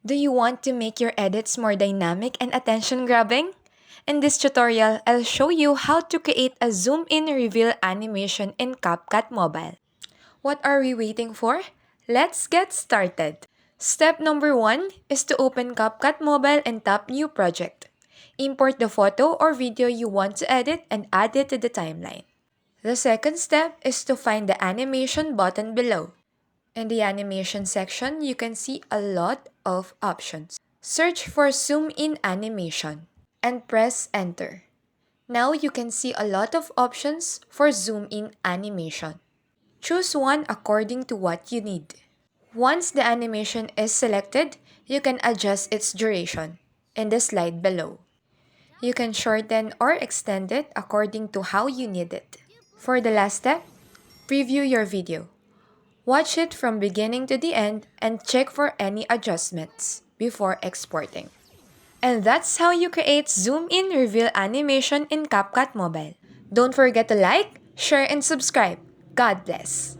Do you want to make your edits more dynamic and attention-grabbing? In this tutorial, I'll show you how to create a zoom-in reveal animation in CapCut Mobile. What are we waiting for? Let's get started! Step number 1 is to open CapCut Mobile and tap New Project. Import the photo or video you want to edit and add it to the timeline. The second step is to find the animation button below. In the animation section, you can see a lot of options. Search for Zoom In Animation and press Enter. Now you can see a lot of options for Zoom In Animation. Choose one according to what you need. Once the animation is selected, you can adjust its duration in the slide below. You can shorten or extend it according to how you need it. For the last step, preview your video. Watch it from beginning to the end and check for any adjustments before exporting. And that's how you create zoom-in reveal animation in CapCut Mobile. Don't forget to like, share, and subscribe. God bless!